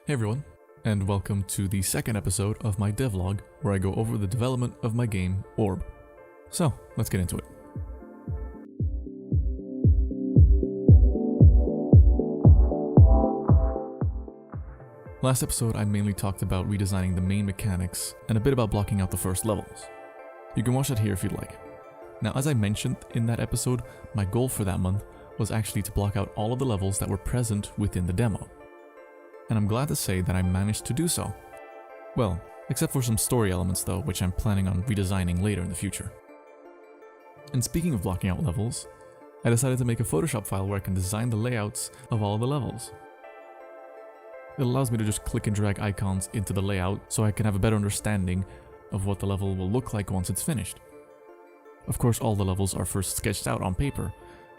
Hey everyone, and welcome to the second episode of my devlog where I go over the development of my game, Orb. So, let's get into it. Last episode I mainly talked about redesigning the main mechanics and a bit about blocking out the first levels. You can watch that here if you'd like. Now, as I mentioned in that episode, my goal for that month was actually to block out all of the levels that were present within the demo. And I'm glad to say that I managed to do so. Well, except for some story elements though, which I'm planning on redesigning later in the future. And speaking of blocking out levels, I decided to make a Photoshop file where I can design the layouts of all of the levels. It allows me to just click and drag icons into the layout so I can have a better understanding of what the level will look like once it's finished. Of course, all the levels are first sketched out on paper.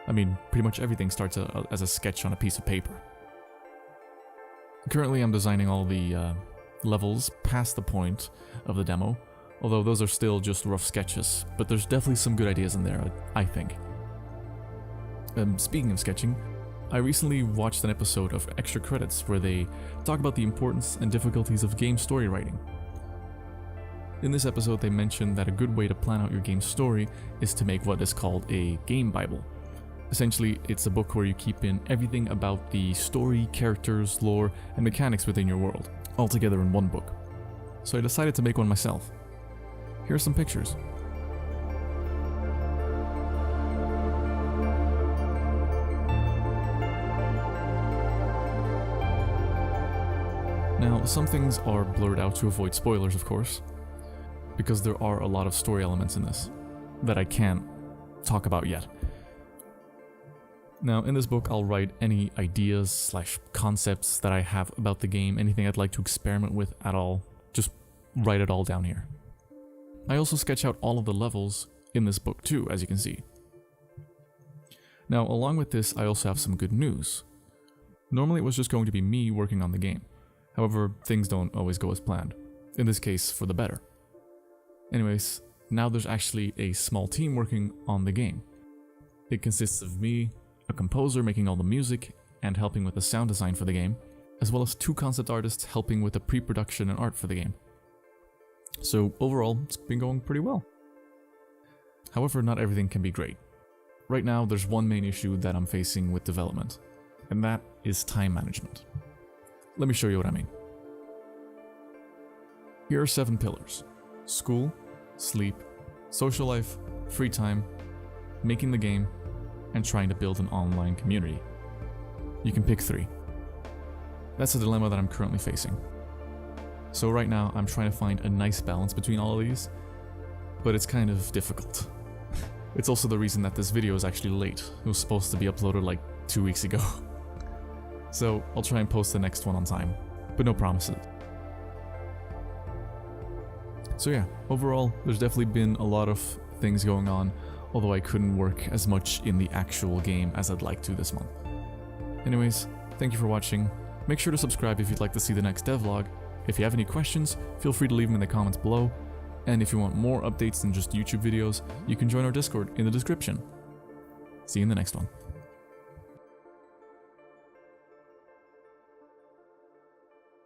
I mean, pretty much everything starts as a sketch on a piece of paper. Currently, I'm designing all the levels past the point of the demo, although those are still just rough sketches, but there's definitely some good ideas in there, I think. Speaking of sketching, I recently watched an episode of Extra Credits where they talk about the importance and difficulties of game story writing. In this episode, they mentioned that a good way to plan out your game's story is to make what is called a game Bible. Essentially, it's a book where you keep in everything about the story, characters, lore, and mechanics within your world, all together in one book. So I decided to make one myself. Here are some pictures. Now, some things are blurred out to avoid spoilers, of course, because there are a lot of story elements in this that I can't talk about yet. Now, in this book, I'll write any ideas/concepts that I have about the game, anything I'd like to experiment with at all, just write it all down here. I also sketch out all of the levels in this book too, as you can see. Now, along with this, I also have some good news. Normally, it was just going to be me working on the game. However, things don't always go as planned. In this case, for the better. Anyways, now there's actually a small team working on the game. It consists of me, a composer making all the music and helping with the sound design for the game, as well as 2 concept artists helping with the pre-production and art for the game. So overall, it's been going pretty well. However, not everything can be great. Right now, there's one main issue that I'm facing with development, and that is time management. Let me show you what I mean. Here are 7 pillars: school, sleep, social life, free time, making the game, and trying to build an online community. You can pick 3. That's a dilemma that I'm currently facing. So right now, I'm trying to find a nice balance between all of these, but it's kind of difficult. It's also the reason that this video is actually late. It was supposed to be uploaded like 2 weeks ago. So I'll try and post the next one on time, but no promises. So yeah, overall, there's definitely been a lot of things going on, although I couldn't work as much in the actual game as I'd like to this month. Anyways, thank you for watching. Make sure to subscribe if you'd like to see the next devlog. If you have any questions, feel free to leave them in the comments below. And if you want more updates than just YouTube videos, you can join our Discord in the description. See you in the next one.